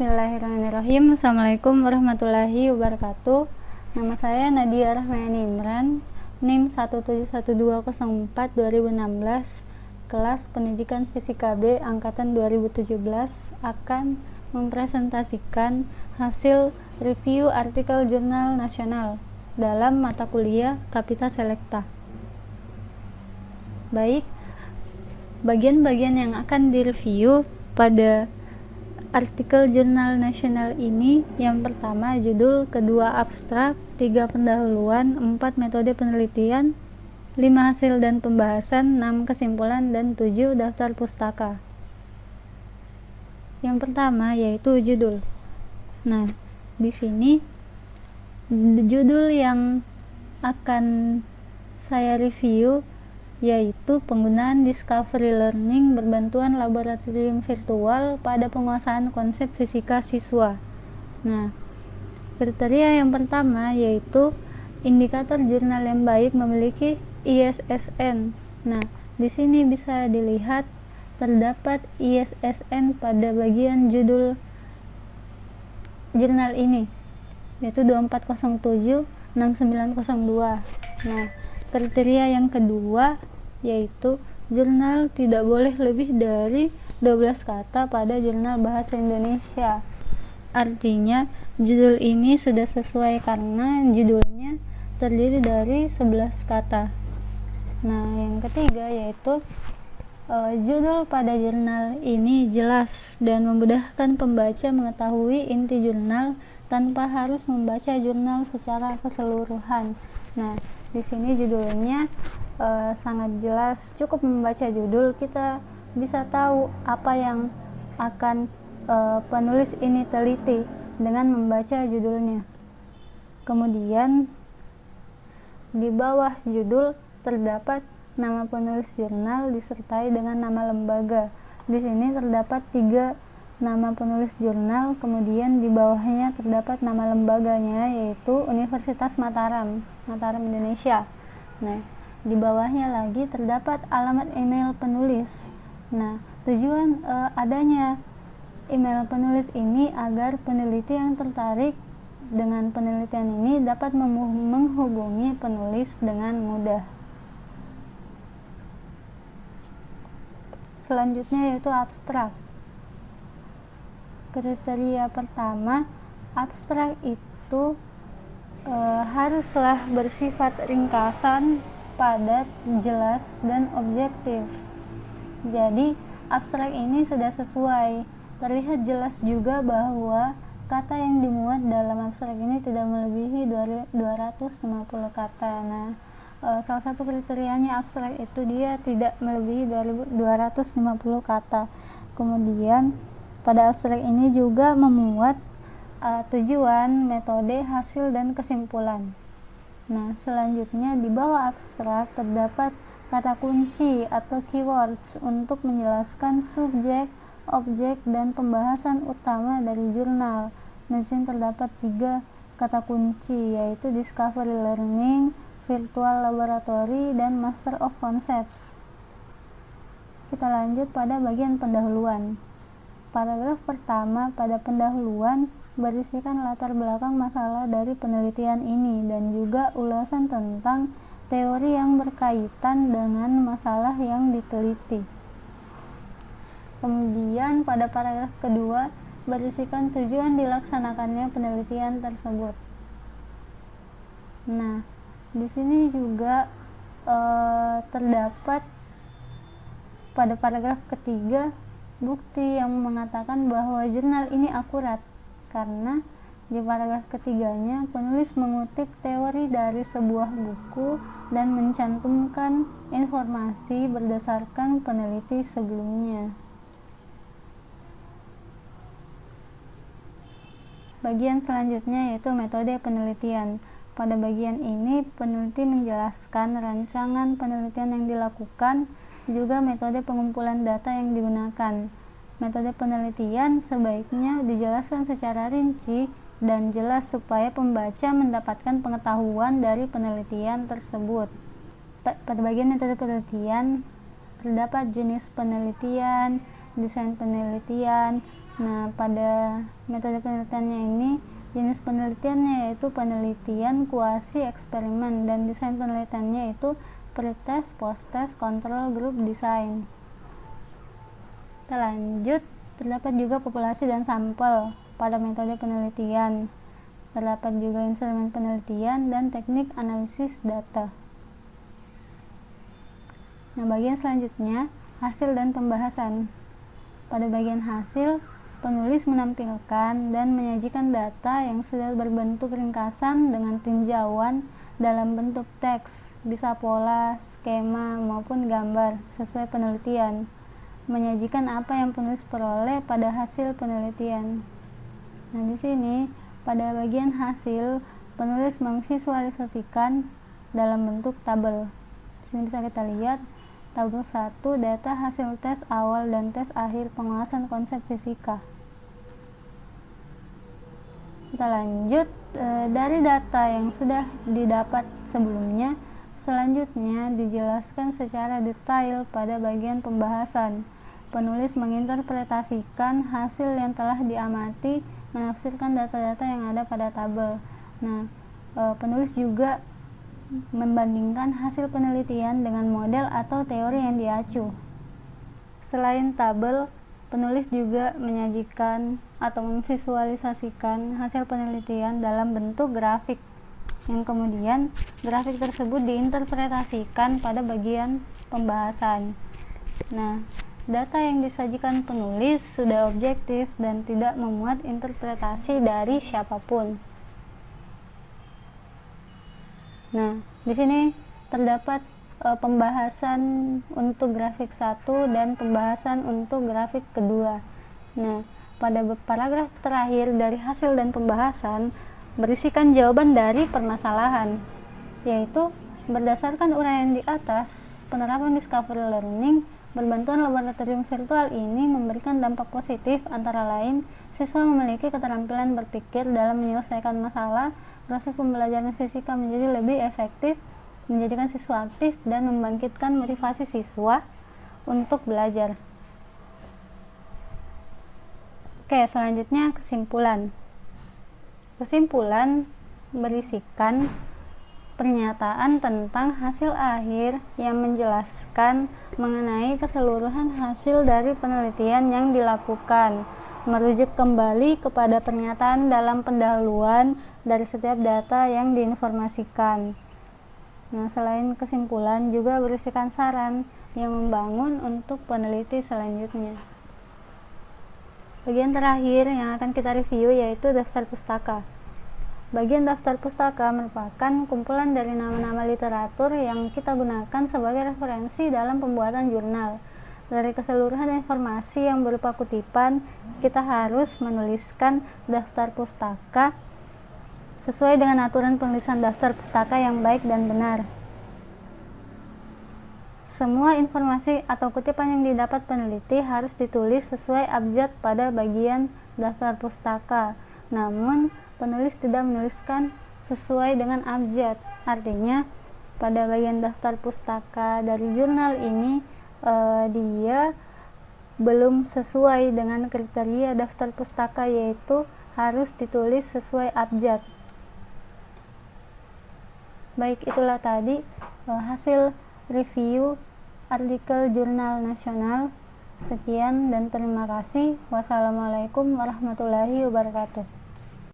Bismillahirrahmanirrahim. Assalamualaikum warahmatullahi wabarakatuh. Nama saya Nadia Rahmayani Imran, NIM 1712004-2016, kelas Pendidikan Fisika B Angkatan 2017, akan mempresentasikan hasil review artikel jurnal nasional dalam mata kuliah Kapita Selekta. Baik, bagian-bagian yang akan direview pada artikel jurnal nasional ini, yang pertama judul, kedua abstrak, 3 pendahuluan, 4 metode penelitian, 5 hasil dan pembahasan, 6 kesimpulan, dan 7 daftar pustaka. Yang pertama yaitu judul. Nah, di sini judul yang akan saya review yaitu penggunaan discovery learning berbantuan laboratorium virtual pada penguasaan konsep fisika siswa. Nah, kriteria yang pertama yaitu indikator jurnal yang baik memiliki ISSN. Nah, di sini bisa dilihat terdapat ISSN pada bagian judul jurnal ini, yaitu 2407-6902. Nah, kriteria yang kedua yaitu jurnal tidak boleh lebih dari 12 kata pada jurnal bahasa Indonesia. Artinya judul ini sudah sesuai karena judulnya terdiri dari 11 kata. Nah, yang ketiga yaitu judul pada jurnal ini jelas dan memudahkan pembaca mengetahui inti jurnal tanpa harus membaca jurnal secara keseluruhan. Nah, di sini judulnya sangat jelas. Cukup membaca judul kita bisa tahu apa yang akan penulis ini teliti dengan membaca judulnya. Kemudian di bawah judul terdapat nama penulis jurnal disertai dengan nama lembaga. Di sini terdapat 3 nama penulis jurnal, kemudian di bawahnya terdapat nama lembaganya yaitu Universitas Mataram Indonesia. Nah, di bawahnya lagi terdapat alamat email penulis. Nah, tujuan adanya email penulis ini agar peneliti yang tertarik dengan penelitian ini dapat menghubungi penulis dengan mudah. Selanjutnya yaitu abstrak. Kriteria pertama, abstrak itu haruslah bersifat ringkasan, padat, jelas, dan objektif. Jadi abstrak ini sudah sesuai. Terlihat jelas juga bahwa kata yang dimuat dalam abstrak ini tidak melebihi 250 kata. Nah, salah satu kriterianya abstrak itu dia tidak melebihi 250 kata. Kemudian pada abstrak ini juga memuat tujuan, metode, hasil, dan kesimpulan. Nah, selanjutnya di bawah abstrak terdapat kata kunci atau keywords untuk menjelaskan subjek, objek, dan pembahasan utama dari jurnal. Nah, di sini terdapat 3 kata kunci yaitu discovery learning, virtual laboratory, dan master of concepts. Kita lanjut pada bagian pendahuluan. Paragraf pertama pada pendahuluan berisikan latar belakang masalah dari penelitian ini dan juga ulasan tentang teori yang berkaitan dengan masalah yang diteliti. Kemudian pada paragraf kedua berisikan tujuan dilaksanakannya penelitian tersebut. Nah, di sini juga terdapat pada paragraf ketiga bukti yang mengatakan bahwa jurnal ini akurat, karena di paragraf ketiganya penulis mengutip teori dari sebuah buku dan mencantumkan informasi berdasarkan peneliti sebelumnya. Bagian selanjutnya yaitu metode penelitian. Pada bagian ini peneliti menjelaskan rancangan penelitian yang dilakukan, juga metode pengumpulan data yang digunakan. Metode penelitian sebaiknya dijelaskan secara rinci dan jelas supaya pembaca mendapatkan pengetahuan dari penelitian tersebut. Pada bagian metode penelitian terdapat jenis penelitian, desain penelitian, Nah, pada metode penelitiannya ini, jenis penelitiannya yaitu penelitian kuasi eksperimen, dan desain penelitiannya itu pretest, posttest, kontrol, grup, desain. Kita lanjut, terdapat juga populasi dan sampel pada metode penelitian. Terdapat juga instrumen penelitian dan teknik analisis data. Nah, bagian selanjutnya, hasil dan pembahasan. Pada bagian hasil, penulis menampilkan dan menyajikan data yang sudah berbentuk ringkasan dengan tinjauan dalam bentuk teks, bisa pola, skema, maupun gambar sesuai penelitian. Menyajikan apa yang penulis peroleh pada hasil penelitian. Nah, di sini pada bagian hasil, penulis memvisualisasikan dalam bentuk tabel. Di sini bisa kita lihat tabel 1, data hasil tes awal dan tes akhir penguasaan konsep fisika. Kita lanjut, dari data yang sudah didapat sebelumnya, selanjutnya dijelaskan secara detail pada bagian pembahasan. Penulis menginterpretasikan hasil yang telah diamati, menafsirkan data-data yang ada pada tabel. Nah, penulis juga membandingkan hasil penelitian dengan model atau teori yang diacu. Selain tabel, penulis juga menyajikan atau memvisualisasikan hasil penelitian dalam bentuk grafik, yang kemudian grafik tersebut diinterpretasikan pada bagian pembahasan. Nah, data yang disajikan penulis sudah objektif dan tidak memuat interpretasi dari siapapun. Nah, di sini terdapat pembahasan untuk grafik 1 dan pembahasan untuk grafik kedua. Nah, pada paragraf terakhir dari hasil dan pembahasan berisikan jawaban dari permasalahan, yaitu berdasarkan uraian di atas, penerapan discovery learning berbantuan laboratorium virtual ini memberikan dampak positif, antara lain siswa memiliki keterampilan berpikir dalam menyelesaikan masalah. Proses pembelajaran fisika menjadi lebih efektif, menjadikan siswa aktif, dan membangkitkan motivasi siswa untuk belajar. Oke, selanjutnya kesimpulan. Kesimpulan berisikan pernyataan tentang hasil akhir yang menjelaskan mengenai keseluruhan hasil dari penelitian yang dilakukan, merujuk kembali kepada pernyataan dalam pendahuluan dari setiap data yang diinformasikan. Nah, selain kesimpulan juga berisikan saran yang membangun untuk peneliti selanjutnya. Bagian terakhir yang akan kita review yaitu daftar pustaka. Bagian daftar pustaka merupakan kumpulan dari nama-nama literatur yang kita gunakan sebagai referensi dalam pembuatan jurnal. Dari keseluruhan informasi yang berupa kutipan, kita harus menuliskan daftar pustaka sesuai dengan aturan penulisan daftar pustaka yang baik dan benar. Semua informasi atau kutipan yang didapat peneliti harus ditulis sesuai abjad pada bagian daftar pustaka. Namun, penulis tidak menuliskan sesuai dengan abjad. Artinya, pada bagian daftar pustaka dari jurnal ini, dia belum sesuai dengan kriteria daftar pustaka, yaitu harus ditulis sesuai abjad. Baik, itulah tadi hasil review artikel Jurnal Nasional. Sekian dan terima kasih. Wassalamualaikum warahmatullahi wabarakatuh.